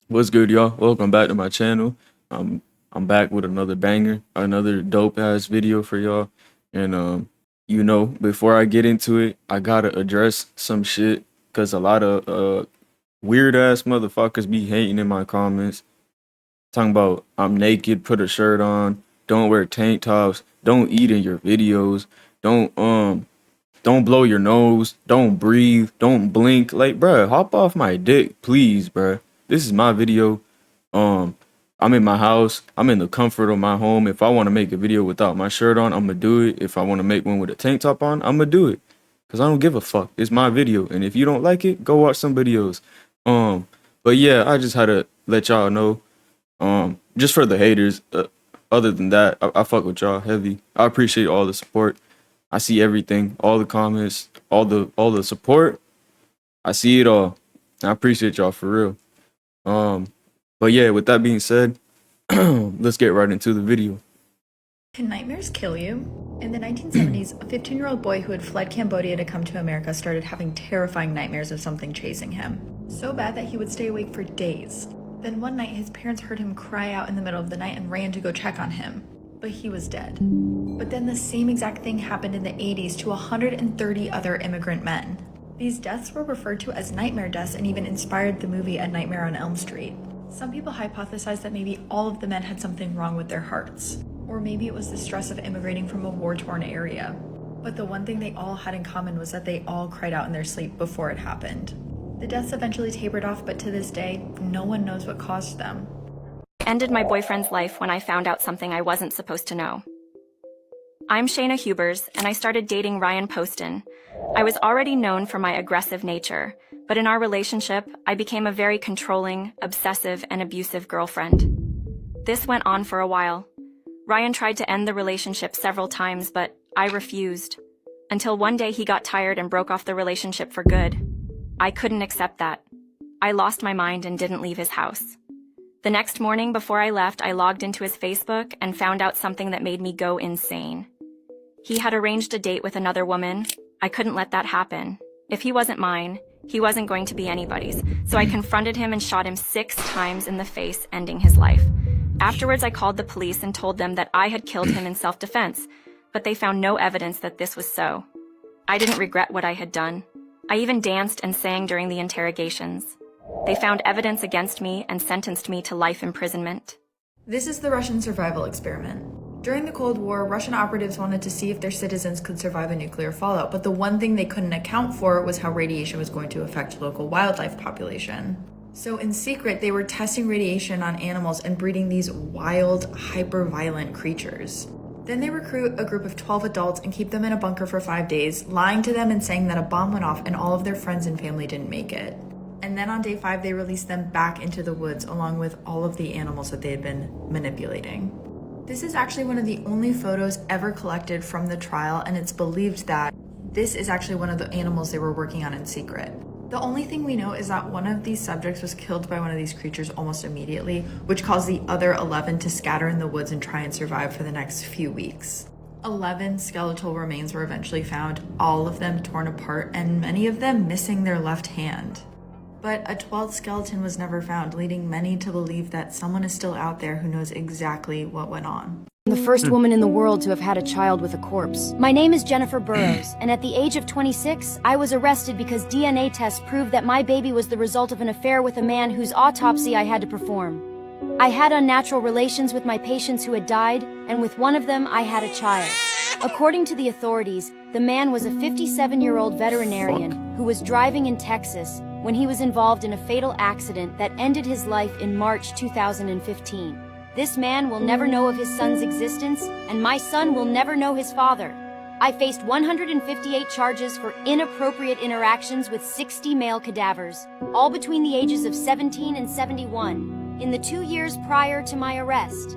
What's good, y'all? Welcome back to my channel. I'm back with another banger, another dope ass video for y'all. And before I get into it, I gotta address some shit because a lot of weird ass motherfuckers be hating in my comments, talking about I'm naked, put a shirt on, don't wear tank tops, don't eat in your videos, don't blow your nose, don't breathe, don't blink. Like, bruh, hop off my dick, please, bruh. This is my video. um, I'm in my house. I'm in the comfort of my home. If I want to make a video without my shirt on, I'm gonna do it. If I want to make one with a tank top on, I'm gonna do it. Cause I don't give a fuck. It's my video, and if you don't like it, go watch somebody else. But yeah, I just had to let y'all know. Just for the haters. Other than that, I fuck with y'all heavy. I appreciate all the support. I see everything, all the comments, all the support. I see it all. I appreciate y'all for real. Um, but yeah, with that being said, let's get right into the video. Can nightmares kill you? In the 1970s, a 15-year-old boy who had fled Cambodia to come to America started having terrifying nightmares of something chasing him. So bad that he would stay awake for days. Then one night, his parents heard him cry out in the middle of the night and ran to go check on him. But he was dead. But then the same exact thing happened in the 80s to 130 other immigrant men. These deaths were referred to as nightmare deaths and even inspired the movie A Nightmare on Elm Street. Some people hypothesized that maybe all of the men had something wrong with their hearts. Or maybe it was the stress of immigrating from a war-torn area. But the one thing they all had in common was that they all cried out in their sleep before it happened. The deaths eventually tapered off, but to this day, no one knows what caused them. I ended my boyfriend's life when I found out something I wasn't supposed to know. I'm Shayna Hubers, and I started dating Ryan Poston. I was already known for my aggressive nature, but in our relationship, I became a very controlling, obsessive, and abusive girlfriend. This went on for a while. Ryan tried to end the relationship several times, but I refused. Until one day he got tired and broke off the relationship for good. I couldn't accept that. I lost my mind and didn't leave his house. The next morning before I left, I logged into his Facebook and found out something that made me go insane. He had arranged a date with another woman. I couldn't let that happen. If he wasn't mine, he wasn't going to be anybody's. So I confronted him and shot him 6 times in the face, ending his life. Afterwards, I called the police and told them that I had killed him in self-defense, but they found no evidence that this was so. I didn't regret what I had done. I even danced and sang during the interrogations. They found evidence against me and sentenced me to life imprisonment. This is the Russian survival experiment. During the Cold War, Russian operatives wanted to see if their citizens could survive a nuclear fallout, but the one thing they couldn't account for was how radiation was going to affect local wildlife population. So in secret, they were testing radiation on animals and breeding these wild, hyper-violent creatures. Then they recruit a group of 12 adults and keep them in a bunker for 5 days, lying to them and saying that a bomb went off and all of their friends and family didn't make it. And then on day 5, they released them back into the woods along with all of the animals that they had been manipulating. This is actually one of the only photos ever collected from the trial, and it's believed that this is actually one of the animals they were working on in secret. The only thing we know is that one of these subjects was killed by one of these creatures almost immediately, which caused the other 11 to scatter in the woods and try and survive for the next few weeks. 11 skeletal remains were eventually found, all of them torn apart, and many of them missing their left hand. But a 12th skeleton was never found, leading many to believe that someone is still out there who knows exactly what went on. I'm the first woman in the world to have had a child with a corpse. My name is Jennifer Burrows, and at the age of 26, I was arrested because DNA tests proved that my baby was the result of an affair with a man whose autopsy I had to perform. I had unnatural relations with my patients who had died, and with one of them, I had a child. According to the authorities, the man was a 57-year-old veterinarian who was driving in Texas when he was involved in a fatal accident that ended his life in March 2015. This man will never know of his son's existence, and my son will never know his father. I faced 158 charges for inappropriate interactions with 60 male cadavers, all between the ages of 17 and 71, in the 2 years prior to my arrest.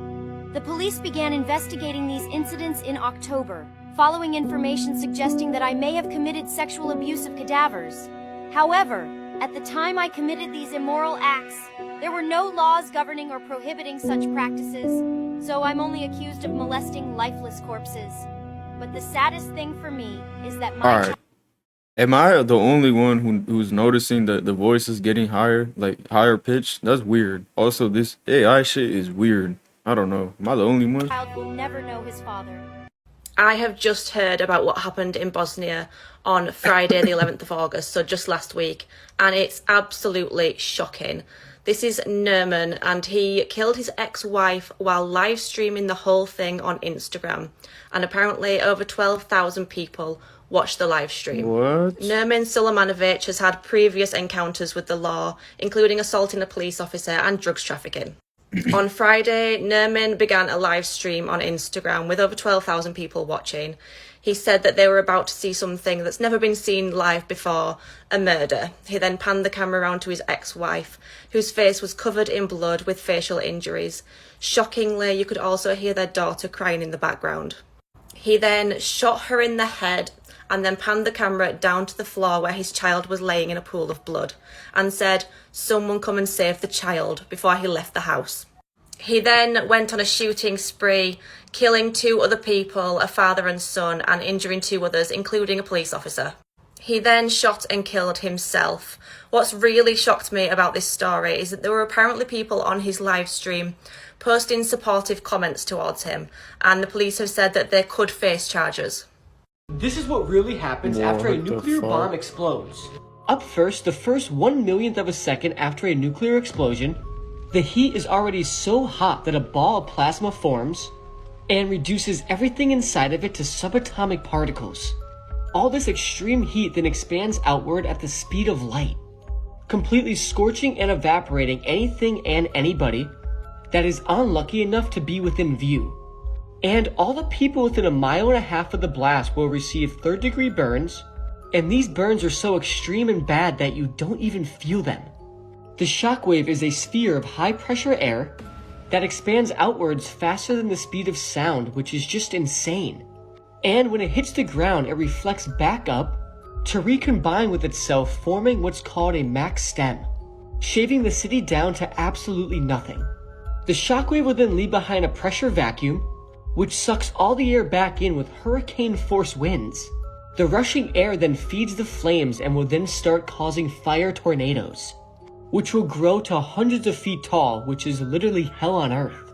The police began investigating these incidents in October, following information suggesting that I may have committed sexual abuse of cadavers. However, at the time I committed these immoral acts, there were no laws governing or prohibiting such practices, so I'm only accused of molesting lifeless corpses. But the saddest thing for me is that my... All right. Am I the only one who's noticing that the voice is getting higher, like higher pitched? That's weird. Also, this AI shit is weird. I don't know. Am I the only one? Child will never know his father. I have just heard about what happened in Bosnia on Friday, the 11th of August, so just last week, and it's absolutely shocking. This is Nerman, and he killed his ex-wife while live streaming the whole thing on Instagram, and apparently over 12,000 people watched the live stream. What? Nerman Sulemanovic has had previous encounters with the law, including assaulting a police officer and drugs trafficking. On Friday, Nerman began a live stream on Instagram with over 12,000 people watching. He said that they were about to see something that's never been seen live before, a murder. He then panned the camera around to his ex-wife, whose face was covered in blood with facial injuries. Shockingly, you could also hear their daughter crying in the background. He then shot her in the head and then panned the camera down to the floor where his child was laying in a pool of blood and said, "Someone come and save the child," before he left the house. He then went on a shooting spree, killing 2 other people, a father and son, and injuring 2 others, including a police officer. He then shot and killed himself. What's really shocked me about this story is that there were apparently people on his live stream posting supportive comments towards him, and the police have said that they could face charges. This is what really happens after a What the nuclear fuck? bomb explodes. Up first, the first 1/1,000,000th of a second after a nuclear explosion, the heat is already so hot that a ball of plasma forms and reduces everything inside of it to subatomic particles. All this extreme heat then expands outward at the speed of light, completely scorching and evaporating anything and anybody that is unlucky enough to be within view. And all the people within 1.5 miles of the blast will receive 3rd-degree burns, and these burns are so extreme and bad that you don't even feel them. The shockwave is a sphere of high-pressure air that expands outwards faster than the speed of sound, which is just insane. And when it hits the ground, it reflects back up to recombine with itself, forming what's called a max stem, shaving the city down to absolutely nothing. The shockwave will then leave behind a pressure vacuum, which sucks all the air back in with hurricane-force winds. The rushing air then feeds the flames and will then start causing fire tornadoes, which will grow to hundreds of feet tall, which is literally hell on earth.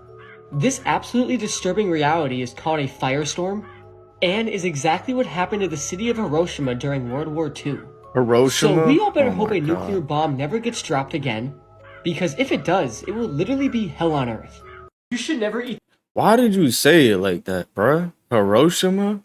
This absolutely disturbing reality is called a firestorm, and is exactly what happened to the city of Hiroshima during World War II. Hiroshima? So we all better Oh hope my a nuclear God. bomb never gets dropped again, because if it does, it will literally be hell on earth. You should never eat Why did you say it like that, bruh? Hiroshima?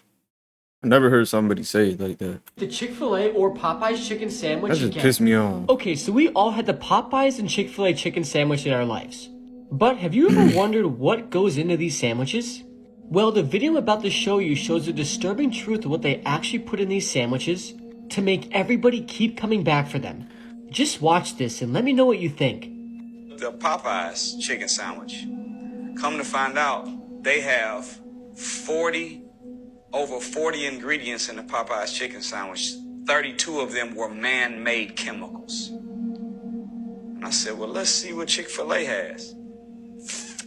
I never heard somebody say it like that. the Chick-fil-A or Popeye's chicken sandwich That just again. pissed me off. Okay, so we all had the Popeyes and Chick-fil-A chicken sandwich in our lives. But have you ever wondered what goes into these sandwiches? Well, the video I'm about to show you shows the disturbing truth of what they actually put in these sandwiches to make everybody keep coming back for them. Just watch this and let me know what you think. The Popeyes chicken sandwich. Come to find out, they have over 40 ingredients in the Popeyes chicken sandwich. 32 of them were man-made chemicals. And I said, well, let's see what Chick-fil-A has.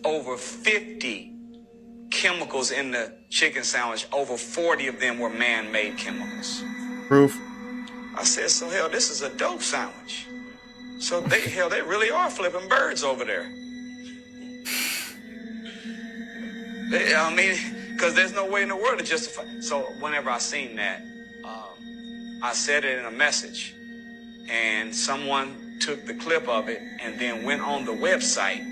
Over 50 chemicals in the chicken sandwich. Over 40 of them were man-made chemicals. Proof. I said, so hell, this is a dope sandwich. So they really are flipping birds over there. Because there's no way in the world to justify. So whenever I seen that, I said it in a message, and someone took the clip of it and then went on the website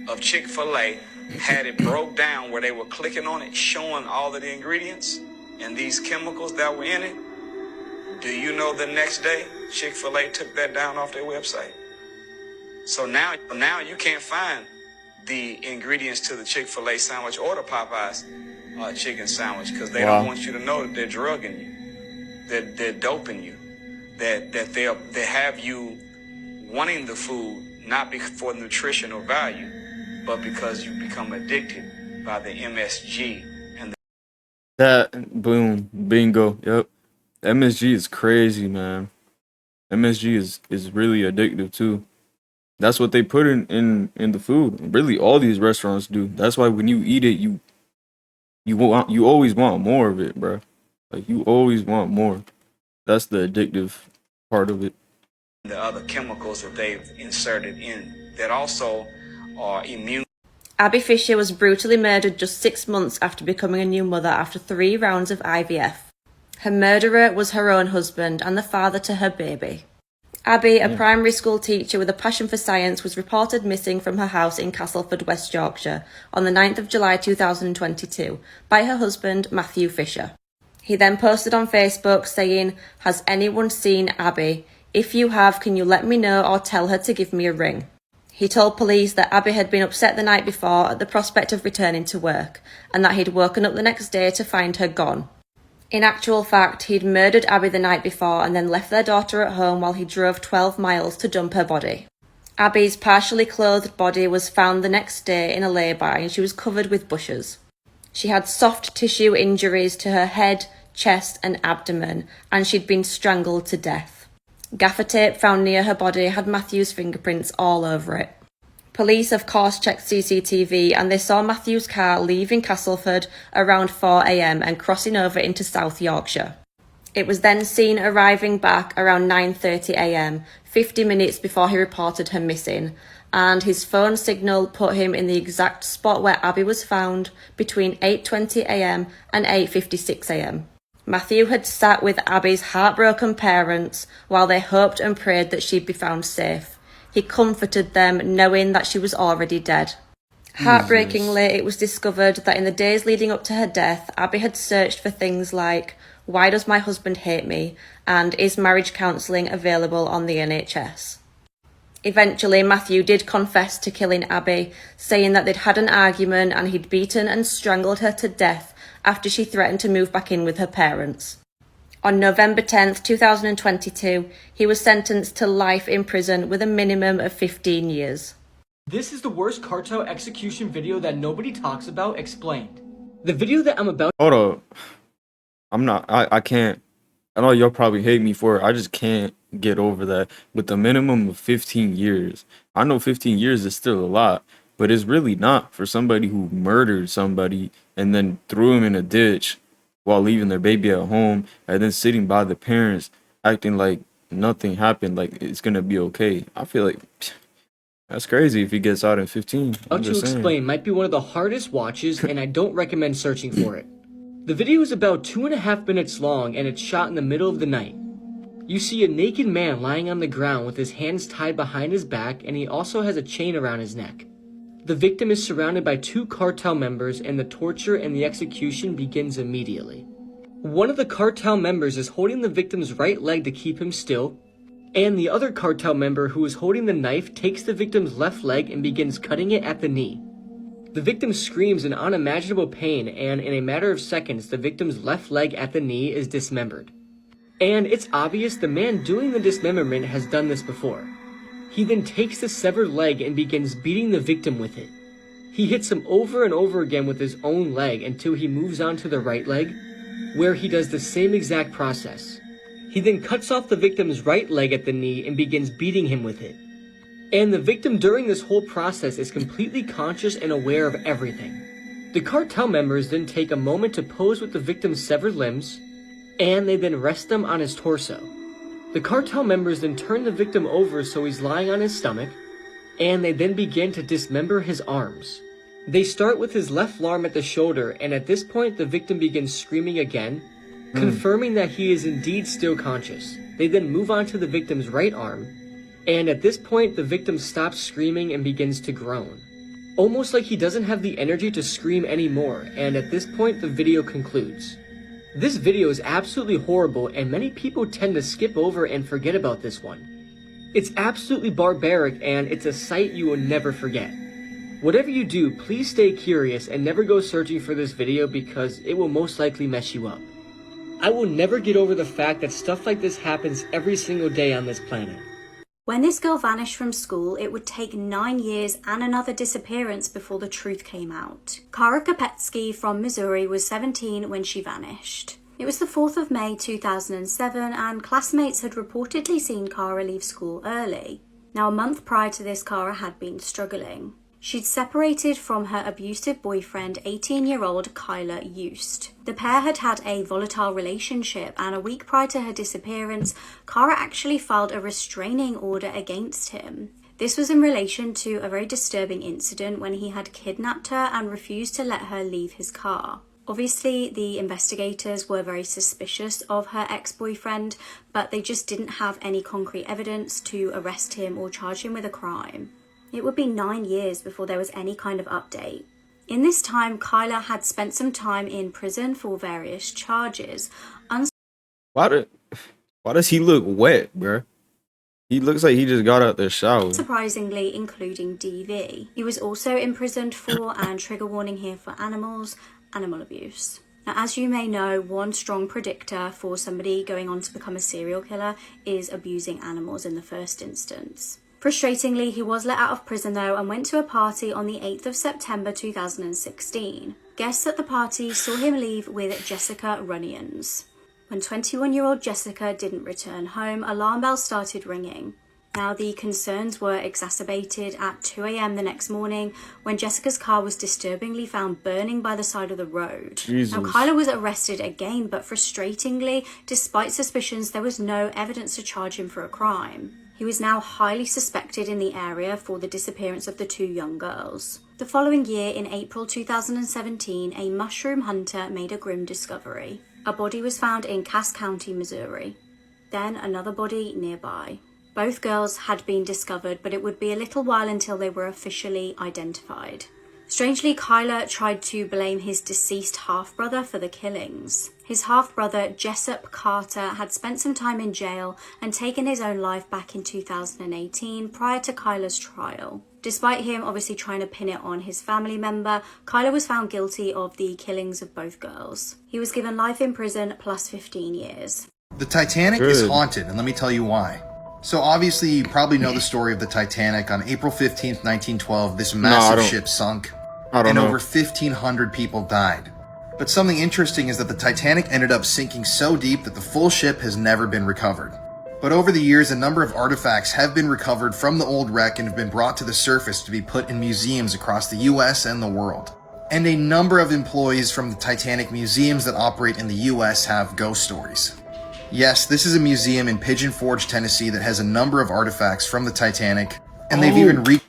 of Chick-fil-A, had it broke down where they were clicking on it, showing all of the ingredients and these chemicals that were in it. Do you know the next day Chick-fil-A took that down off their website? So now you can't find the ingredients to the Chick-fil-A sandwich or the Popeyes chicken sandwich, because they Wow. don't want you to know that they're drugging you, that they're doping you, that they have you wanting the food not for nutritional value, but because you become addicted by the MSG and the That, boom, bingo. Yep. MSG is crazy, man. MSG is really addictive too. That's what they put in the food. Really, all these restaurants do. That's why when you eat it, you always want more of it, bro. Like you always want more. That's the addictive part of it. The other chemicals that they've inserted in that also are immune. Abby Fisher was brutally murdered just 6 months after becoming a new mother after 3 rounds of IVF. Her murderer was her own husband and the father to her baby. Abby, a primary school teacher with a passion for science, was reported missing from her house in Castleford, West Yorkshire, on the 9th of July 2022 by her husband, Matthew Fisher. He then posted on Facebook saying, "Has anyone seen Abby? If you have, can you let me know or tell her to give me a ring?" He told police that Abby had been upset the night before at the prospect of returning to work, and that he'd woken up the next day to find her gone. In actual fact, he'd murdered Abby the night before and then left their daughter at home while he drove 12 miles to dump her body. Abby's partially clothed body was found the next day in a lay-by and she was covered with bushes. She had soft tissue injuries to her head, chest and abdomen, and she'd been strangled to death. Gaffer tape found near her body had Matthew's fingerprints all over it. Police, of course, checked CCTV and they saw Matthew's car leaving Castleford around 4 a.m. and crossing over into South Yorkshire. It was then seen arriving back around 9:30 a.m., 50 minutes before he reported her missing, and his phone signal put him in the exact spot where Abby was found between 8:20 a.m. and 8:56 a.m. Matthew had sat with Abby's heartbroken parents while they hoped and prayed that she'd be found safe. He comforted them, knowing that she was already dead. Heartbreakingly, it was discovered that in the days leading up to her death, Abby had searched for things like, "Why does my husband hate me?" and "Is marriage counselling available on the NHS?" Eventually, Matthew did confess to killing Abby, saying that they'd had an argument and he'd beaten and strangled her to death after she threatened to move back in with her parents. On November 10th, 2022, he was sentenced to life in prison with a minimum of 15 years. This is the worst cartel execution video that nobody talks about explained. The video that I'm about— Hold up. I can't. I know y'all probably hate me for it. I just can't get over that. With a minimum of 15 years. I know 15 years is still a lot, but it's really not for somebody who murdered somebody and then threw him in a ditch while leaving their baby at home and then sitting by the parents acting like nothing happened, like it's gonna be okay. I feel like that's crazy if he gets out in 15. About to explain might be one of the hardest watches and I don't recommend searching for it. The video is about 2.5 minutes long and it's shot in the middle of the night. You see a naked man lying on the ground with his hands tied behind his back and he also has a chain around his neck. The victim is surrounded by 2 cartel members and the torture and the execution begins immediately. One of the cartel members is holding the victim's right leg to keep him still, and the other cartel member who is holding the knife takes the victim's left leg and begins cutting it at the knee. The victim screams in unimaginable pain and in a matter of seconds the victim's left leg at the knee is dismembered. And it's obvious the man doing the dismemberment has done this before. He then takes the severed leg and begins beating the victim with it. He hits him over and over again with his own leg until he moves on to the right leg, where he does the same exact process. He then cuts off the victim's right leg at the knee and begins beating him with it. And the victim during this whole process is completely conscious and aware of everything. The cartel members then take a moment to pose with the victim's severed limbs, and they then rest them on his torso. The cartel members then turn the victim over so he's lying on his stomach, and they then begin to dismember his arms. They start with his left arm at the shoulder, and at this point the victim begins screaming again, confirming that he is indeed still conscious. They then move on to the victim's right arm, and at this point the victim stops screaming and begins to groan. Almost like he doesn't have the energy to scream anymore, and at this point the video concludes. This video is absolutely horrible and many people tend to skip over and forget about this one. It's absolutely barbaric and it's a sight you will never forget. Whatever you do, please stay curious and never go searching for this video because it will most likely mess you up. I will never get over the fact that stuff like this happens every single day on this planet. When this girl vanished from school, it would take 9 years and another disappearance before the truth came out. Cara Kyler from Missouri was 17 when she vanished. It was the 4th of May 2007 and classmates had reportedly seen Cara leave school early. Now a month prior to this, Cara had been struggling. She'd separated from her abusive boyfriend, 18-year-old Kyler Used. The pair had had a volatile relationship, and a week prior to her disappearance, Cara actually filed a restraining order against him. This was in relation to a very disturbing incident when he had kidnapped her and refused to let her leave his car. Obviously, the investigators were very suspicious of her ex-boyfriend, but they just didn't have any concrete evidence to arrest him or charge him with a crime. It would be 9 years before there was any kind of update. In this time, Kyler had spent some time in prison for various charges. Why does he look wet, bruh? He looks like he just got out the shower. Surprisingly, including DV. He was also imprisoned for, and trigger warning here for animals, animal abuse. Now, as you may know, one strong predictor for somebody going on to become a serial killer is abusing animals in the first instance. Frustratingly, he was let out of prison though and went to a party on the 8th of September 2016. Guests at the party saw him leave with Jessica Runyons. When 21-year-old Jessica didn't return home, alarm bells started ringing. Now, the concerns were exacerbated at 2 a.m. the next morning when Jessica's car was disturbingly found burning by the side of the road. Jesus. Now, Kyler was arrested again, but frustratingly, despite suspicions, there was no evidence to charge him for a crime. He was now highly suspected in the area for the disappearance of the 2 young girls. The following year, in April 2017, a mushroom hunter made a grim discovery. A body was found in Cass County, Missouri. Then another body nearby. Both girls had been discovered, but it would be a little while until they were officially identified. Strangely, Kyler tried to blame his deceased half-brother for the killings. His half-brother, Jessup Carter, had spent some time in jail and taken his own life back in 2018 prior to Kyler's trial. Despite him obviously trying to pin it on his family member, Kyler was found guilty of the killings of both girls. He was given life in prison plus 15 years. The Titanic is haunted, and let me tell you why. So obviously you probably know the story of the Titanic. On April 15th, 1912, this massive ship sunk, and over 1,500 people died. But something interesting is that the Titanic ended up sinking so deep that the full ship has never been recovered. But over the years, a number of artifacts have been recovered from the old wreck and have been brought to the surface to be put in museums across the US and the world. And a number of employees from the Titanic museums that operate in the US have ghost stories. Yes, this is a museum in Pigeon Forge, Tennessee that has a number of artifacts from the Titanic, and they've even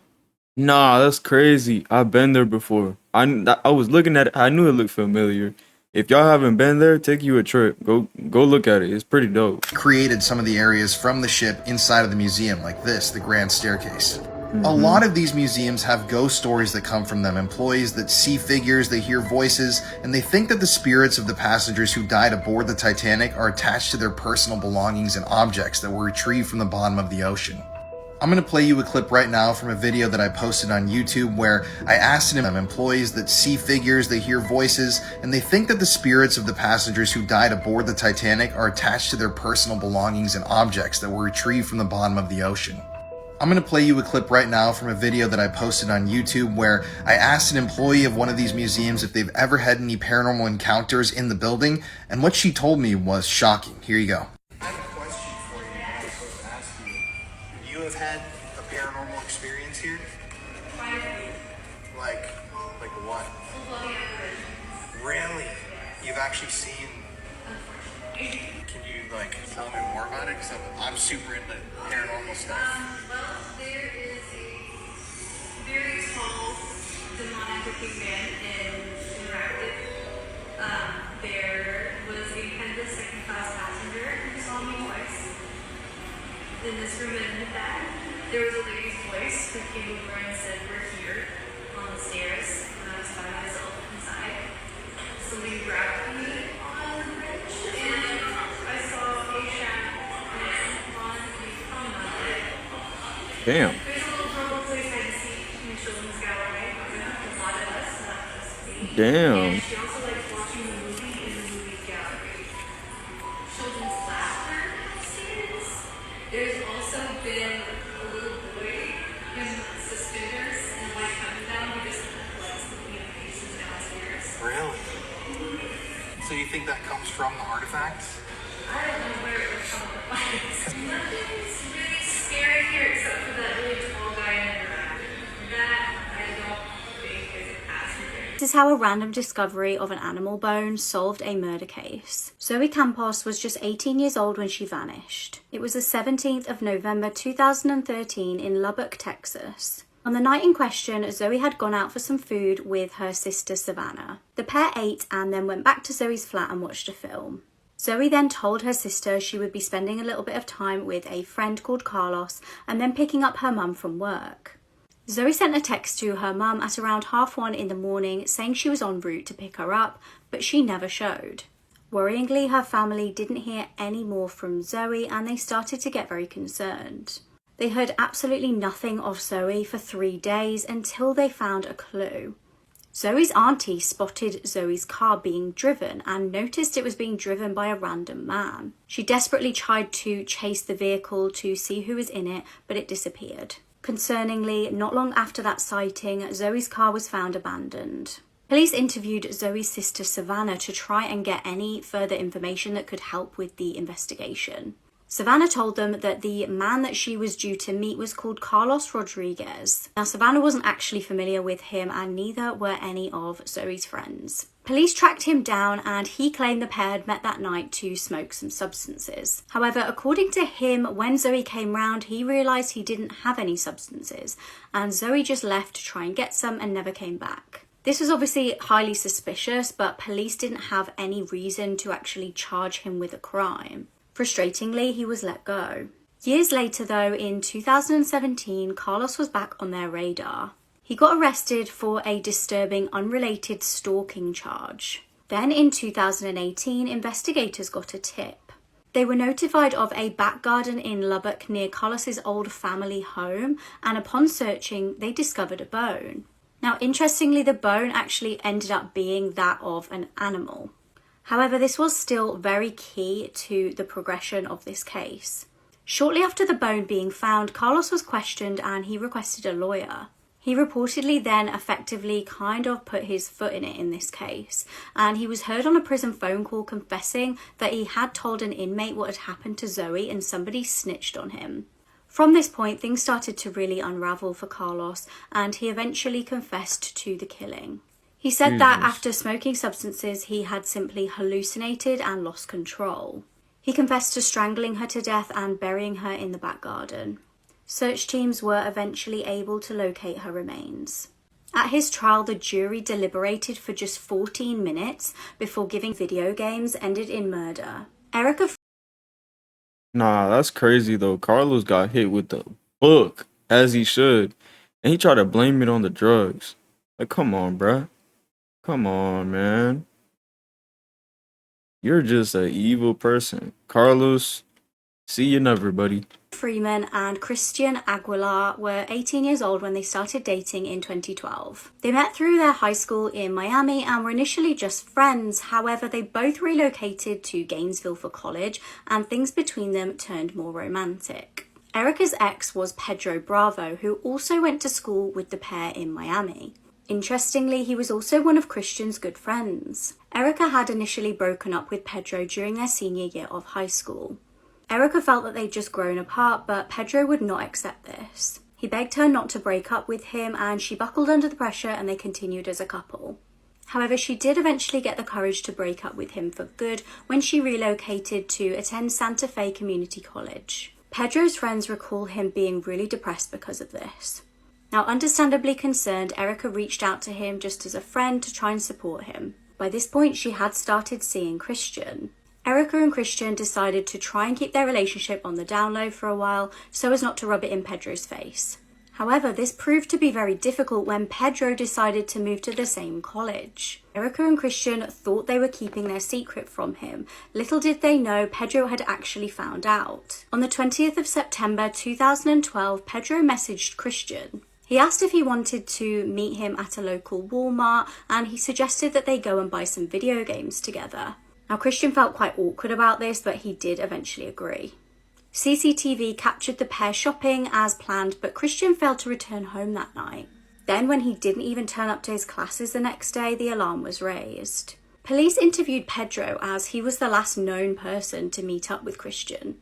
Nah, that's crazy. I've been there before. I was looking at it. I knew it looked familiar. If y'all haven't been there, take you a trip. Go look at it. It's pretty dope. Created some of the areas from the ship inside of the museum, like this, the Grand Staircase. A lot of these museums have ghost stories that come from them. Employees that see figures, they hear voices, and they think that the spirits of the passengers who died aboard the Titanic are attached to their personal belongings and objects that were retrieved from the bottom of the ocean. I'm going to play you a clip right now from a video that I posted on YouTube where I asked them employees that see figures, they hear voices, and they think that the spirits of the passengers who died aboard the Titanic are attached to their personal belongings and objects that were retrieved from the bottom of the ocean. I'm going to play you a clip right now from a video that I posted on YouTube where I asked an employee of one of these museums if they've ever had any paranormal encounters in the building, and what she told me was shocking. Here you go. I have a question for you that I'm supposed to ask you. You have had a paranormal experience here? Like what? Really? You've actually seen... Can you tell me more about it? Because I'm super into paranormal stuff. Well, there is a very tall demonic-looking man interactive. There was a headless second-class passenger who saw me twice. In this room and in the back, there was a lady's voice who came over and said, "We're here," on the stairs when I was by myself inside. Somebody grabbed me on the bridge, and I saw a shack on the promenade. Damn. There's a little purple place I see in the children's gallery. A lot of us, not just me. Damn. And she also likes watching the movie in the movie gallery. Children's laughter scenes. There's also been a little boy in suspenders and white button-down who just likes looking at faces downstairs. Really? So you think that comes from the artifacts? I don't know where it was from. Nothing's really scary here except for that really tall guy in the back. That I don't is how a random discovery of an animal bone solved a murder case. Zoe Campos was just 18 years old when she vanished. It was the 17th of November 2013 in Lubbock, Texas. On the night in question, Zoe had gone out for some food with her sister Savannah. The pair ate and then went back to Zoe's flat and watched a film. Zoe then told her sister she would be spending a little bit of time with a friend called Carlos and then picking up her mum from work. Zoe sent a text to her mum at around 1:30 in the morning saying she was en route to pick her up, but she never showed. Worryingly, her family didn't hear any more from Zoe and they started to get very concerned. They heard absolutely nothing of Zoe for 3 days until they found a clue. Zoe's auntie spotted Zoe's car being driven and noticed it was being driven by a random man. She desperately tried to chase the vehicle to see who was in it, but it disappeared. Concerningly, not long after that sighting, Zoe's car was found abandoned. Police interviewed Zoe's sister Savannah to try and get any further information that could help with the investigation. Savannah told them that the man that she was due to meet was called Carlos Rodriguez. Now, Savannah wasn't actually familiar with him and neither were any of Zoe's friends. Police tracked him down and he claimed the pair had met that night to smoke some substances. However, according to him, when Zoe came round, he realised he didn't have any substances and Zoe just left to try and get some and never came back. This was obviously highly suspicious, but police didn't have any reason to actually charge him with a crime. Frustratingly, he was let go. Years later though, in 2017, Carlos was back on their radar. He got arrested for a disturbing unrelated stalking charge. Then in 2018, investigators got a tip. They were notified of a back garden in Lubbock near Carlos's old family home, and upon searching, they discovered a bone. Now, interestingly, the bone actually ended up being that of an animal. However, this was still very key to the progression of this case. Shortly after the bone being found, Carlos was questioned and he requested a lawyer. He reportedly then effectively kind of put his foot in it in this case, and he was heard on a prison phone call confessing that he had told an inmate what had happened to Zoe and somebody snitched on him. From this point, things started to really unravel for Carlos and he eventually confessed to the killing. He said that after smoking substances, he had simply hallucinated and lost control. He confessed to strangling her to death and burying her in the back garden. Search teams were eventually able to locate her remains. At his trial, the jury deliberated for just 14 minutes before giving video games ended in murder. Nah, that's crazy though. Carlos got hit with the book, as he should, and he tried to blame it on the drugs. Like, come on, bruh. Come on, man. You're just an evil person. Carlos, see you never, buddy. Freeman and Christian Aguilar were 18 years old when they started dating in 2012. They met through their high school in Miami and were initially just friends. However, they both relocated to Gainesville for college and things between them turned more romantic. Erica's ex was Pedro Bravo, who also went to school with the pair in Miami. Interestingly, he was also one of Christian's good friends. Erica had initially broken up with Pedro during their senior year of high school. Erica felt that they'd just grown apart, but Pedro would not accept this. He begged her not to break up with him and she buckled under the pressure and they continued as a couple. However, she did eventually get the courage to break up with him for good when she relocated to attend Santa Fe Community College. Pedro's friends recall him being really depressed because of this. Now, understandably concerned, Erica reached out to him just as a friend to try and support him. By this point, she had started seeing Christian. Erica and Christian decided to try and keep their relationship on the down low for a while so as not to rub it in Pedro's face. However, this proved to be very difficult when Pedro decided to move to the same college. Erica and Christian thought they were keeping their secret from him. Little did they know Pedro had actually found out. On the 20th of September 2012, Pedro messaged Christian. He asked if he wanted to meet him at a local Walmart and he suggested that they go and buy some video games together. Now, Christian felt quite awkward about this, but he did eventually agree. CCTV captured the pair shopping as planned, but Christian failed to return home that night. Then, when he didn't even turn up to his classes the next day, the alarm was raised. Police interviewed Pedro as he was the last known person to meet up with Christian.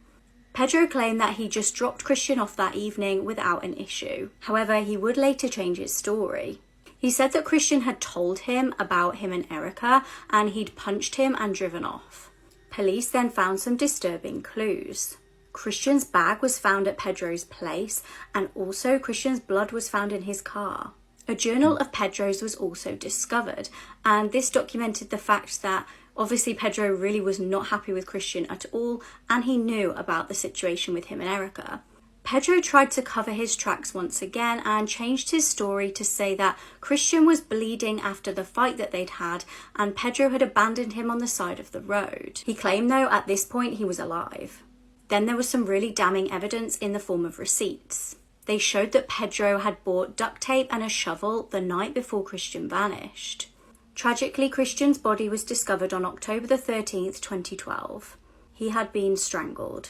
Pedro claimed that he just dropped Christian off that evening without an issue. However, he would later change his story. He said that Christian had told him about him and Erica, and he'd punched him and driven off. Police then found some disturbing clues. Christian's bag was found at Pedro's place, and also Christian's blood was found in his car. A journal of Pedro's was also discovered, and this documented the fact that obviously Pedro really was not happy with Christian at all, and he knew about the situation with him and Erica. Pedro tried to cover his tracks once again and changed his story to say that Christian was bleeding after the fight that they'd had, and Pedro had abandoned him on the side of the road. He claimed though at this point he was alive. Then there was some really damning evidence in the form of receipts. They showed that Pedro had bought duct tape and a shovel the night before Christian vanished. Tragically, Christian's body was discovered on October the 13th, 2012. He had been strangled.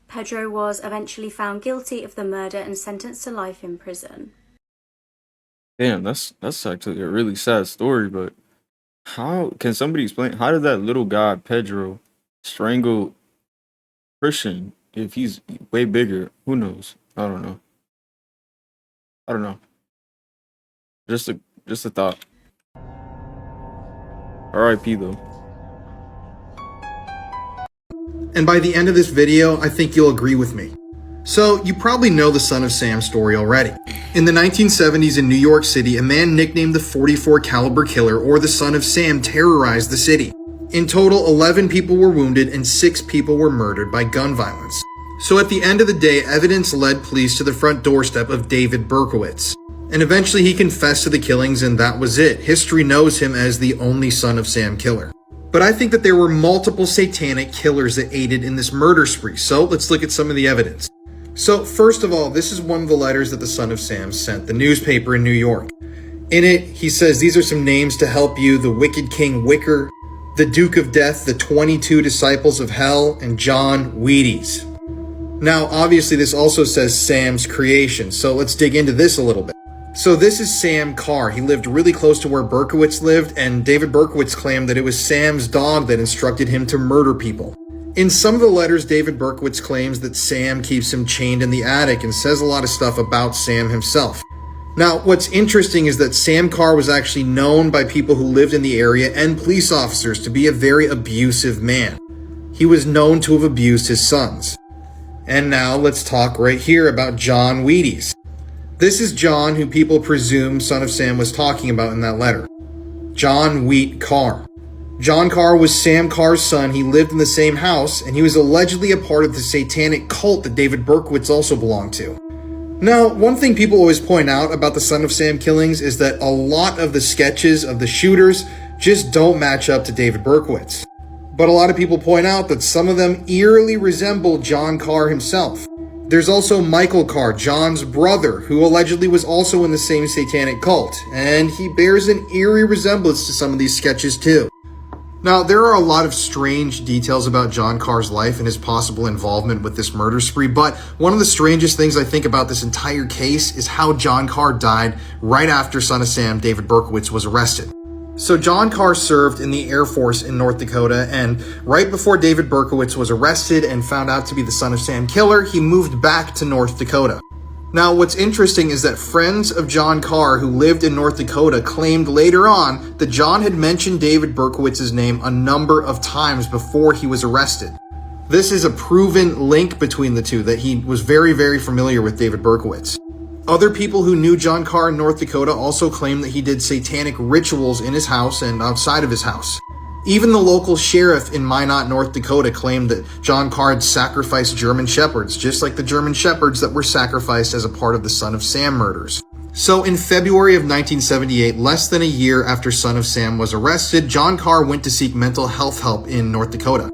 Pedro was eventually found guilty of the murder and sentenced to life in prison. Damn, that's actually a really sad story, but how can somebody explain how did that little guy Pedro strangle Christian if he's way bigger? Who knows? I don't know. Just a thought. R.I.P. though. And by the end of this video, I think you'll agree with me. So, you probably know the Son of Sam story already. In the 1970s in New York City, a man nicknamed the .44 caliber killer, or the Son of Sam, terrorized the city. In total, 11 people were wounded and 6 people were murdered by gun violence. So at the end of the day, evidence led police to the front doorstep of David Burkes. And eventually he confessed to the killings, and that was it. History knows him as the only Son of Sam killer. But I think that there were multiple satanic killers that aided in this murder spree, so let's look at some of the evidence. So first of all, this is one of the letters that the Son of Sam sent the newspaper in New York. In it, he says, "These are some names to help you: the Wicked King Wicker, the Duke of Death, the 22 Disciples of Hell, and John Wheaties." Now, obviously this also says Sam's creation, so let's dig into this a little bit. So this is Sam Carr. He lived really close to where Burkes lived, and David Burkes claimed that it was Sam's dog that instructed him to murder people. In some of the letters, David Burkes claims that Sam keeps him chained in the attic and says a lot of stuff about Sam himself. Now, what's interesting is that Sam Carr was actually known by people who lived in the area and police officers to be a very abusive man. He was known to have abused his sons. And now let's talk right here about John Wheaties. This is John, who people presume Son of Sam was talking about in that letter. John Wheat Carr. John Carr was Sam Carr's son. He lived in the same house, and he was allegedly a part of the satanic cult that David Burkes also belonged to. Now, one thing people always point out about the Son of Sam killings is that a lot of the sketches of the shooters just don't match up to David Burkes. But a lot of people point out that some of them eerily resemble John Carr himself. There's also Michael Carr, John's brother, who allegedly was also in the same satanic cult, and he bears an eerie resemblance to some of these sketches too. Now, there are a lot of strange details about John Carr's life and his possible involvement with this murder spree, but one of the strangest things I think about this entire case is how John Carr died right after Son of Sam, David Burkes, was arrested. So John Carr served in the Air Force in North Dakota, and right before David Burkes was arrested and found out to be the Son of Sam killer, he moved back to North Dakota. Now, what's interesting is that friends of John Carr who lived in North Dakota claimed later on that John had mentioned David Burkes' name a number of times before he was arrested. This is a proven link between the two, that he was very, very familiar with David Burkes. Other people who knew John Carr in North Dakota also claimed that he did satanic rituals in his house and outside of his house. Even the local sheriff in Minot, North Dakota claimed that John Carr had sacrificed German shepherds, just like the German shepherds that were sacrificed as a part of the Son of Sam murders. So in February of 1978, less than a year after Son of Sam was arrested, John Carr went to seek mental health help in North Dakota.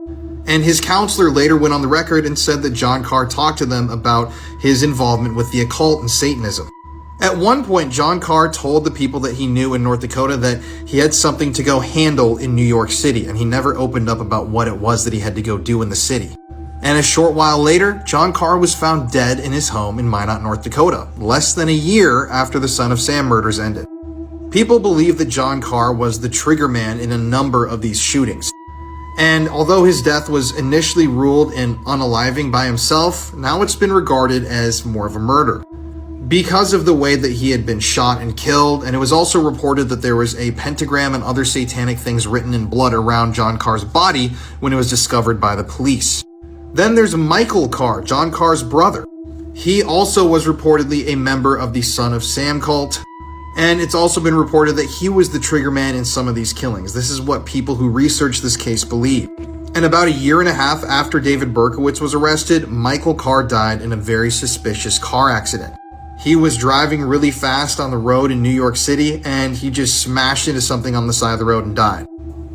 And his counselor later went on the record and said that John Carr talked to them about his involvement with the occult and Satanism. At one point, John Carr told the people that he knew in North Dakota that he had something to go handle in New York City, and he never opened up about what it was that he had to go do in the city. And a short while later, John Carr was found dead in his home in Minot, North Dakota, less than a year after the Son of Sam murders ended. People believe that John Carr was the trigger man in a number of these shootings. And although his death was initially ruled an unaliving by himself, now it's been regarded as more of a murder. because of the way that he had been shot and killed, and it was also reported that there was a pentagram and other satanic things written in blood around John Carr's body when it was discovered by the police. Then there's Michael Carr, John Carr's brother. He also was reportedly a member of the Son of Sam cult, and it's also been reported that he was the trigger man in some of these killings. This is what people who research this case believe. And about a year and a half after David Burkes was arrested, Michael Carr died in a very suspicious car accident. He was driving really fast on the road in New York City, and he just smashed into something on the side of the road and died.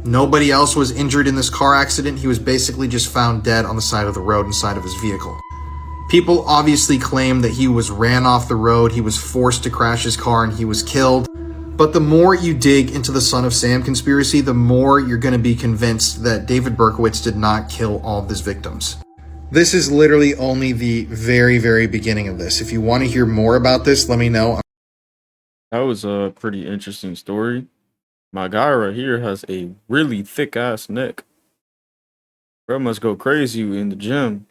Nobody else was injured in this car accident. He was basically just found dead on the side of the road inside of his vehicle. People obviously claim that he was ran off the road, he was forced to crash his car, and he was killed. But the more you dig into the Son of Sam conspiracy, the more you're going to be convinced that David Burkes did not kill all of his victims. This is literally only the very, very beginning of this. If you want to hear more about this, let me know. That was a pretty interesting story. My guy right here has a really thick ass neck. Bro must go crazy in the gym.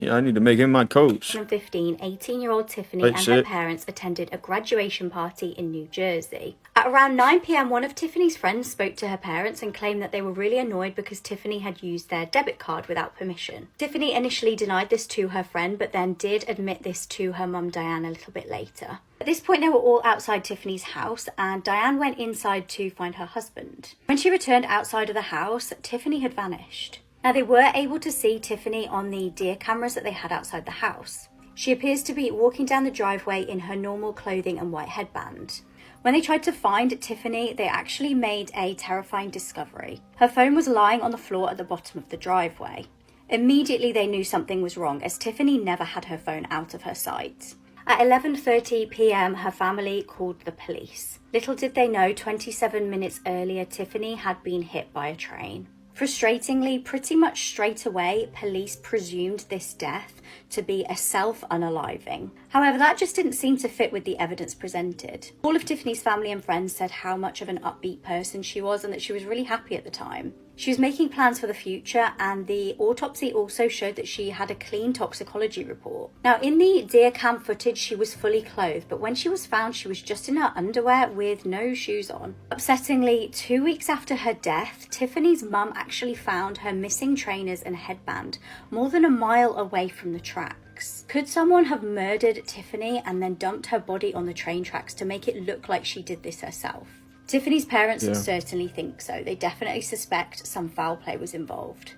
Yeah, I need to make him my coach. 2015, 18-year-old Tiffany Wait, and shit. her parents attended a graduation party in New Jersey. At around 9 p.m, one of Tiffany's friends spoke to her parents and claimed that they were really annoyed because Tiffany had used their debit card without permission. Tiffany initially denied this to her friend, but then did admit this to her mum Diane a little bit later. At this point, they were all outside Tiffany's house, and Diane went inside to find her husband. When she returned outside of the house, Tiffany had vanished. Now, they were able to see Tiffany on the deer cameras that they had outside the house. She appears to be walking down the driveway in her normal clothing and white headband. When they tried to find Tiffany, they actually made a terrifying discovery. Her phone was lying on the floor at the bottom of the driveway. Immediately, they knew something was wrong, as Tiffany never had her phone out of her sight. At 11:30 p.m, her family called the police. Little did they know, 27 minutes earlier, Tiffany had been hit by a train. Frustratingly, pretty much straight away, police presumed this death to be a self-unaliving. However, that just didn't seem to fit with the evidence presented. All of Tiffany's family and friends said how much of an upbeat person she was and that she was really happy at the time. She was making plans for the future, and the autopsy also showed that she had a clean toxicology report. Now, in the deer cam footage, she was fully clothed, but when she was found, she was just in her underwear with no shoes on. Upsettingly, 2 weeks after her death, Tiffany's mum actually found her missing trainers and headband more than a mile away from the tracks. Could someone have murdered Tiffany and then dumped her body on the train tracks to make it look like she did this herself? Tiffany's parents certainly think so. They definitely suspect some foul play was involved.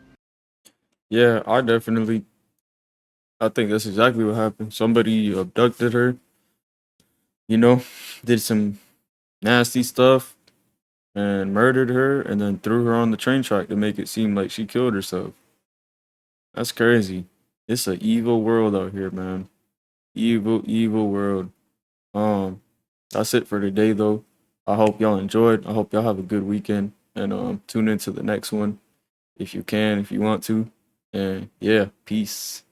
Yeah, I think that's exactly what happened. Somebody abducted her, did some nasty stuff and murdered her and then threw her on the train track to make it seem like she killed herself. That's crazy. It's an evil world out here, man. Evil, evil world. That's it for today, though. I hope y'all enjoyed. I hope y'all have a good weekend, and tune into the next one if you can, if you want to. And yeah, peace.